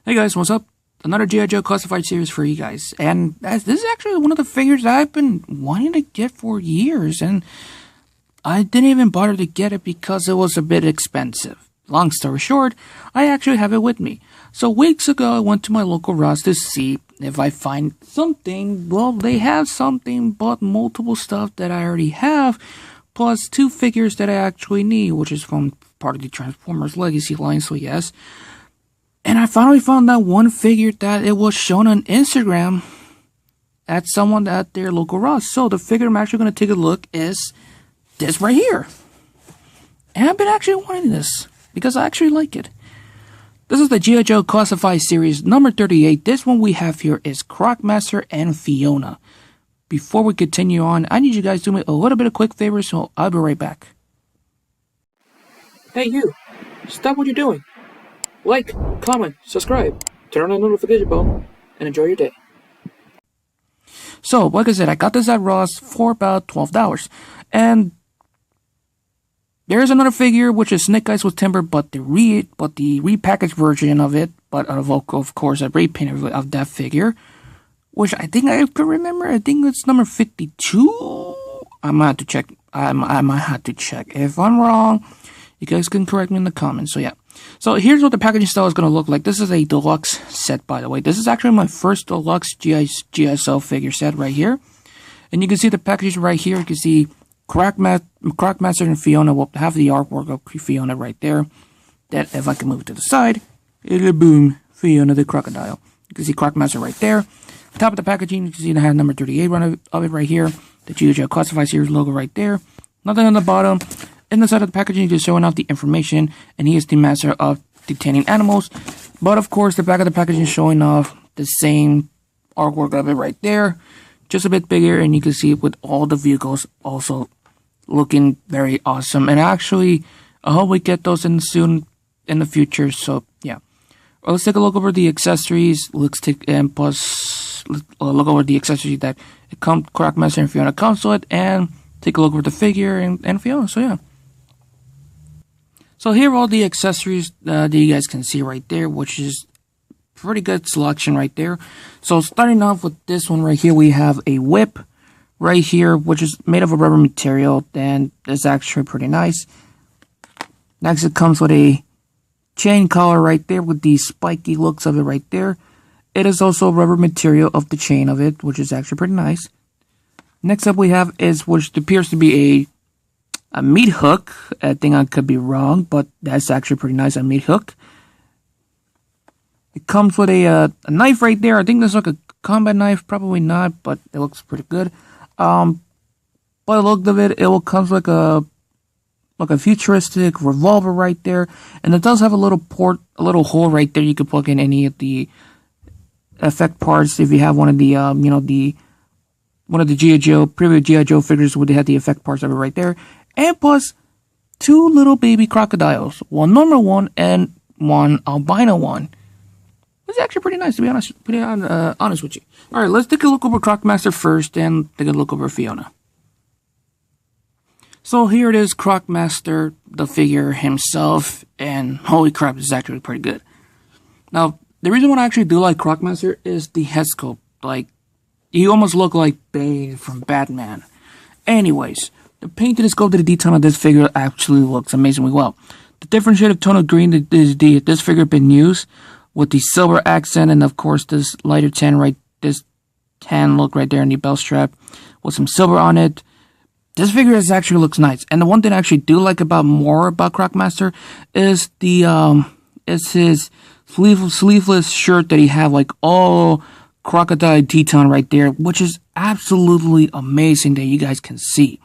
Hey guys, what's up? Another G.I. Joe classified series for you guys. And this is actually one of the figures that I've been wanting to get for years. And I didn't even bother to get it because it was a bit expensive. Long story short, I actually have it with me. So weeks ago, I went to my local Ross to see if I find something. Well, they have something, but multiple stuff that I already have. Plus 2 figures that I actually need, which is from part of the Transformers Legacy line, so yes. And I finally found that one figure that it was shown on Instagram at someone at their local Ross. So the figure I'm actually going to take a look is this right here. And I've been actually wanting this because I actually like it. This is the G.I. Joe Classified Series number 38. This one we have here is Croc Master and Fiona. Before we continue on, I need you guys to do me a little bit of quick favor, so I'll be right back. Hey you, stop what you're doing. Like, comment, subscribe, turn on the notification bell, and enjoy your day. So, like I said, I got this at Ross for about $12. And there's another figure, which is Snake Eyes with Timber, but the repackaged version of it, but of course, a repaint of that figure, which I think I could remember. I think it's number 52. I might have to check. I might have to check. If I'm wrong, you guys can correct me in the comments. So yeah. So here's what the packaging style is going to look like. This is a deluxe set, by the way. This is actually my first deluxe GSL figure set right here. And you can see the packaging right here. You can see Croc Master and Fiona will have the artwork of Fiona right there. That, if I can move it to the side, it'll boom, Fiona the crocodile. You can see Croc Master right there. Top of the packaging, you can see the hat number 38 of it right here. The G.I. Joe Classified Series logo right there. Nothing on the bottom. In the side of the packaging, just showing off the information, and he is the master of detaining animals. But of course, the back of the packaging is showing off the same artwork of it right there, just a bit bigger, and you can see it with all the vehicles also looking very awesome. And actually, I hope we get those in soon in the future. So yeah, well, let's take a look over the accessories. Let's take and plus look over the accessories that it Croc Master and Fiona comes with, and take a look over the figure and Fiona. So yeah. So here are all the accessories that you guys can see right there, which is pretty good selection right there. So starting off with this one right here, we have a whip right here, which is made of a rubber material, and it's actually pretty nice. Next, it comes with a chain collar right there with the spiky looks of it right there. It is also rubber material of the chain of it, which is actually pretty nice. Next up we have is, which appears to be a meat hook. I think I could be wrong, but that's actually pretty nice, a meat hook. It comes with a knife right there. I think that's like a combat knife, probably not, but it looks pretty good. By the look of it, it will comes like a futuristic revolver right there, and it does have a little hole right there. You can plug in any of the effect parts if you have one of the one of the previous G.I. Joe figures where they had the effect parts of it right there. And plus 2 little baby crocodiles, one normal one and one albino one. It's actually pretty nice, to be honest with you. Alright, let's take a look over Croc Master first and take a look over Fiona. So here it is, Croc Master, the figure himself, and holy crap, this is actually pretty good. Now, the reason why I actually do like Croc Master is the head sculpt. Like, you almost look like Bane from Batman. Anyways, the painted and sculpted detail of this figure actually looks amazingly well. The different shade of tone of green that this figure been used with the silver accent, and of course this lighter this tan look right there in the belt strap with some silver on it. This figure actually looks nice. And the one thing I actually do like more about Croc Master is his sleeveless shirt that he have, like all crocodile detail right there, which is absolutely amazing that you guys can see.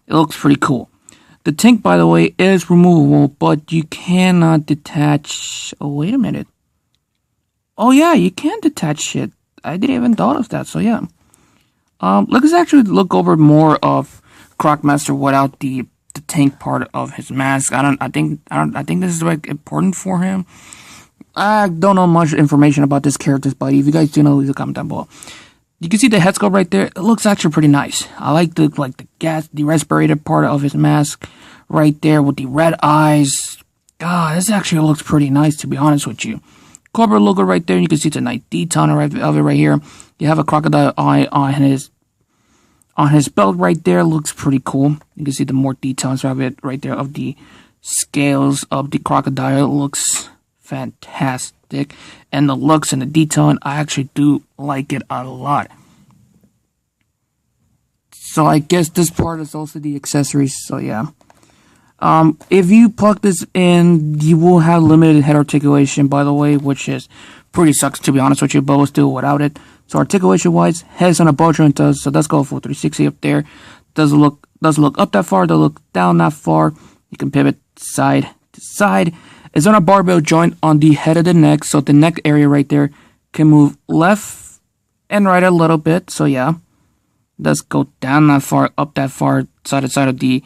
It looks pretty cool. The tank, by the way, is removable, but you cannot detach. Oh, wait a minute. Oh yeah, you can detach it. I didn't even thought of that. So yeah. Let's actually look over more of Croc Master without the tank part of his mask. I think this is like important for him. I don't know much information about this character, but if you guys do know, leave a comment down below. You can see the head sculpt right there. It looks actually pretty nice. I like the respirator part of his mask right there with the red eyes. God, this actually looks pretty nice, to be honest with you. corporate logo right there. You can see the night detail of it right here. You have a crocodile eye on his belt right there. Looks pretty cool. You can see the more details of it right there of the scales of the crocodile. It looks fantastic, and the looks and the detailing, I actually do like it a lot. So I guess this part is also the accessories. So yeah. If you plug this in, you will have limited head articulation, by the way, which is pretty sucks, to be honest with you, but we'll still without it. So articulation wise, heads on a ball joint does, so let's go for 360 up there. Doesn't look up that far, doesn't look down that far. You can pivot side to side. It's on a barbell joint on the head of the neck, so the neck area right there can move left and right a little bit. So yeah, does go down that far, up that far, side to side of the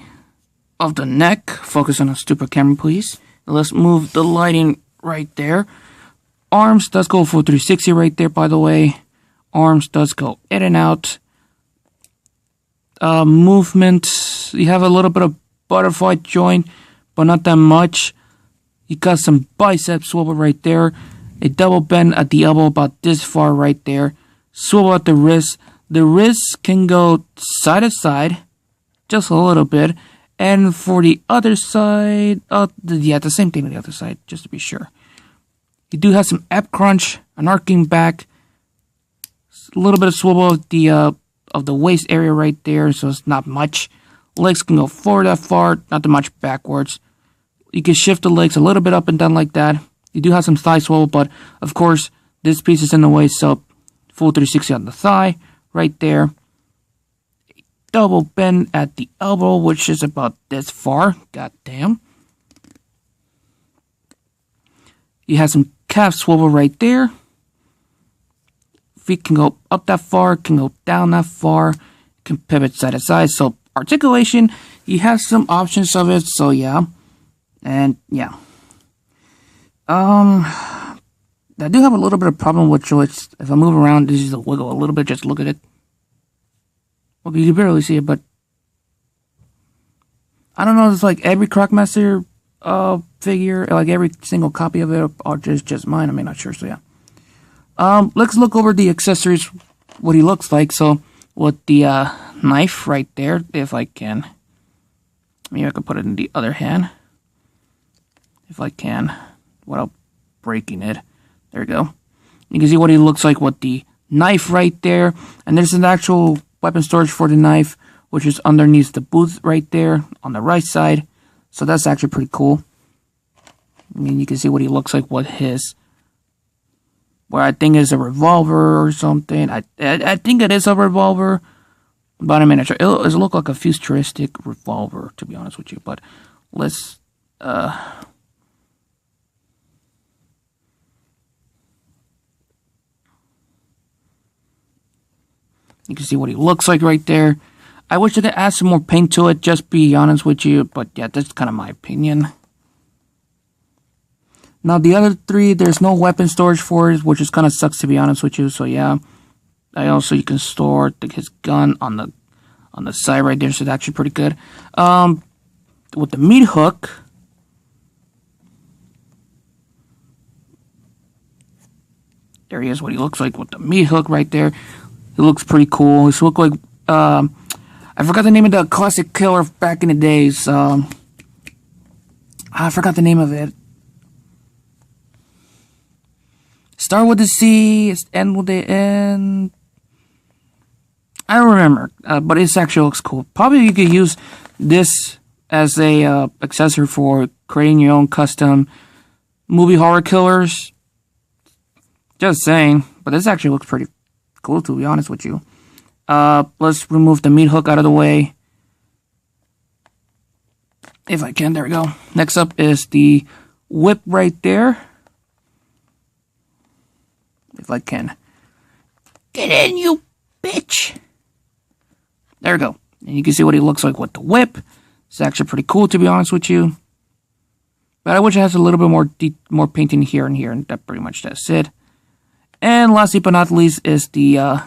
neck. Focus on a stupid camera, please. Let's move the lighting right there. Arms does go for 360 right there, by the way. Arms does go in and out. Movement, you have a little bit of butterfly joint, but not that much. You got some bicep swivel right there. A double bend at the elbow about this far right there. Swivel at the wrist. The wrist can go side to side, just a little bit. And for the other side, yeah, the same thing on the other side, just to be sure. You do have some ab crunch, an arcing back, a little bit of swivel of the waist area right there, so it's not much. Legs can go forward that far, not that much backwards. You can shift the legs a little bit up and down like that. You do have some thigh swivel, but of course, this piece is in the way, so full 360 on the thigh right there. Double bend at the elbow, which is about this far. God damn. You have some calf swivel right there. Feet can go up that far, can go down that far, can pivot side to side. So articulation, you have some options of it. So yeah, and yeah. I do have a little bit of problem with joints. If I move around, this is a wiggle a little bit. Just look at it. Well, you can barely see it, but I don't know. It's like every Crocmaster figure, like every single copy of it, or just mine. I'm not sure. So yeah. Let's look over the accessories, what he looks like. So with the knife right there, if I can, maybe I could put it in the other hand, if I can, without breaking it. There we go. You can see what he looks like with the knife right there, and there's an actual weapon storage for the knife, which is underneath the booth right there on the right side. So that's actually pretty cool. I mean, you can see what he looks like with his, where I think is a revolver or something. I think it is a revolver, but I'm not sure. It looks like a futuristic revolver, to be honest with you. But let's you can see what he looks like right there. I wish I could add some more paint to it, just be honest with you. But yeah, that's kind of my opinion. Now the other three, there's no weapon storage for it, which is kind of sucks, to be honest with you. So yeah, you can store his gun on the side right there. So it's actually pretty good. With the meat hook, there he is. What he looks like with the meat hook right there. It looks pretty cool. It looks like, I forgot the name of the classic killer back in the days. I forgot the name of it. Start with the C, end with the N. I don't remember, but it actually looks cool. Probably you could use this as a accessory for creating your own custom movie horror killers. Just saying, but this actually looks pretty cool, to be honest with you. Let's remove the meat hook out of the way. If I can, there we go. Next up is the whip right there. If I can. Get in, you bitch! There we go. And you can see what he looks like with the whip. It's actually pretty cool, to be honest with you. But I wish it has a little bit more painting here and here, and that pretty much that's it. And lastly but not least is the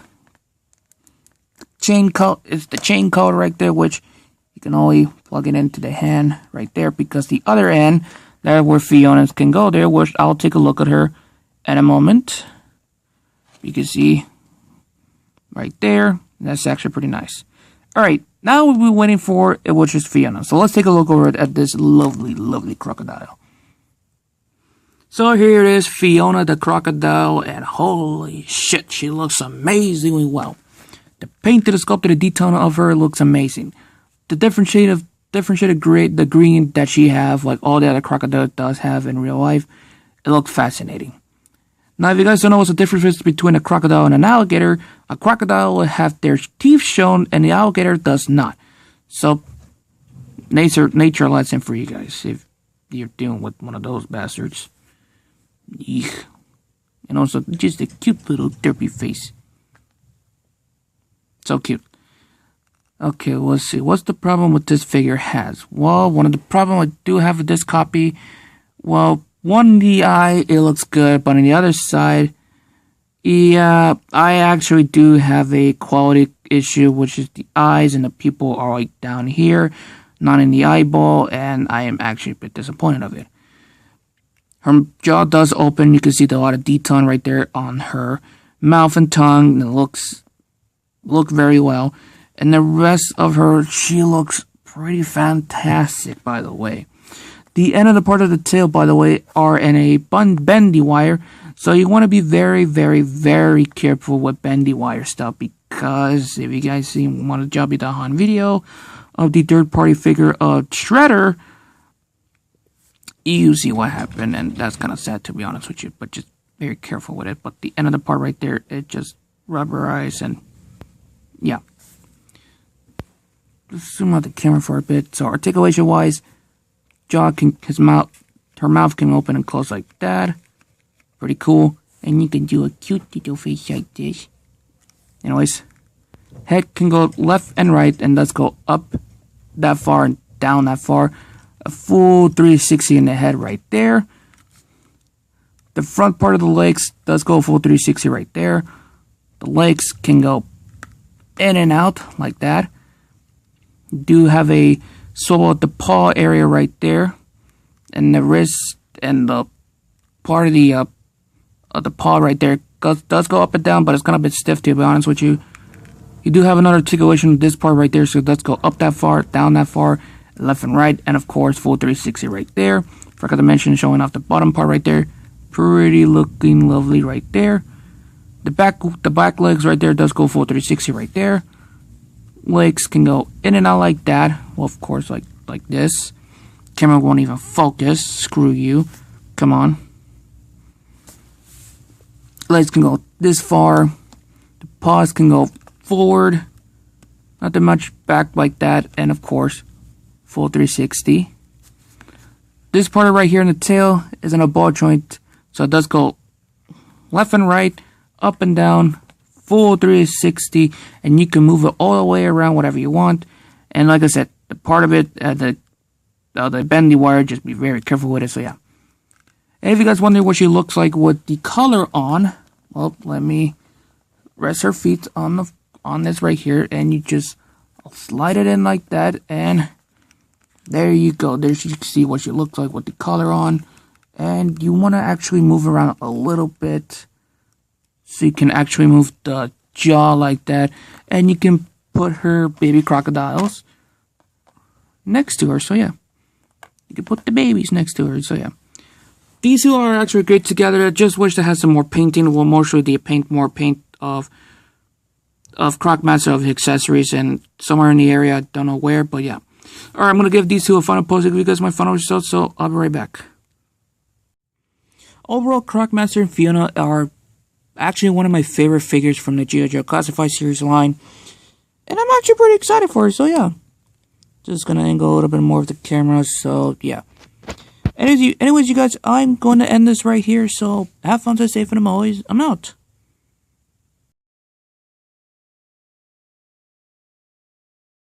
chain collar right there, which you can only plug it into the hand right there, because the other end, there where Fiona can go there, which I'll take a look at her in a moment. You can see right there. That's actually pretty nice. Alright, now what we're waiting for, it was just Fiona. So let's take a look over at this lovely, lovely crocodile. So here it is, Fiona the crocodile, and holy shit, she looks amazingly well. The painted, the sculpted, the detail of her looks amazing. The different shade of gray, the green that she have, like all the other crocodile does have in real life, it looks fascinating. Now, if you guys don't know what's the difference between a crocodile and an alligator, a crocodile will have their teeth shown and the alligator does not. So, nature lesson for you guys if you're dealing with one of those bastards. Eek. And also, just a cute little derpy face. So cute. Okay, let's see. What's the problem with this figure has? Well, one of the problems I do have with this copy, well, one in the eye, it looks good, but on the other side, yeah, I actually do have a quality issue, which is the eyes and the pupil are like down here, not in the eyeball, and I am actually a bit disappointed of it. Her jaw does open, you can see a lot of detail right there on her mouth and tongue, and it look very well. And the rest of her, she looks pretty fantastic, by the way. The end of the part of the tail, by the way, are in a bendy wire. So you want to be very, very, very careful with bendy wire stuff. Because if you guys want to jump the Han video of the third-party figure of Shredder, you see what happened. And that's kind of sad, to be honest with you. But just very careful with it. But the end of the part right there, it just rubberized and yeah. Just zoom out the camera for a bit. So articulation-wise, her mouth can open and close like that. Pretty cool. And you can do a cute little face like this. Anyways, head can go left and right, and does go up that far and down that far. A full 360 in the head right there. The front part of the legs does go full 360 right there. The legs can go in and out like that. Do have a swivel at the paw area right there, and the wrist and the part of the paw right there does go up and down, but it's kind of a bit stiff, to be honest with you. You do have another articulation with this part right there, so it does go up that far, down that far, left and right, and of course full 360 right there. Forgot to mention showing off the bottom part right there. Pretty looking lovely right there. The back legs right there does go full 360 right there. Legs can go in and out like that. Well, of course, like this. Camera won't even focus. Screw you. Come on. Legs can go this far. The paws can go forward. Not that much back like that. And of course, full 360. This part right here in the tail is in a ball joint. So it does go left and right, up and down, full 360, and you can move it all the way around whatever you want. And like I said, the part of it, the bendy wire, just be very careful with it. So yeah. And if you guys wonder what she looks like with the color on, well, let me rest her feet on this right here, and you just slide it in like that, and there you go. There you can see what she looks like with the color on. And you want to actually move around a little bit, so you can actually move the jaw like that, and you can put her baby crocodiles next to her. So yeah, you can put the babies next to her. So yeah, these two are actually great together. I just wish they had some more painting. Well, mostly they paint more paint of Croc Master of accessories, and somewhere in the area, I don't know where, but yeah. All right, I'm gonna give these two a final post to give you guys my final results. So I'll be right back. Overall, Croc Master and Fiona are actually one of my favorite figures from the G.I. Joe Classified series line. And I'm actually pretty excited for it, so yeah. Just gonna angle a little bit more of the camera, so yeah. Anyways, you guys, I'm going to end this right here, so have fun, stay safe, and I'm out.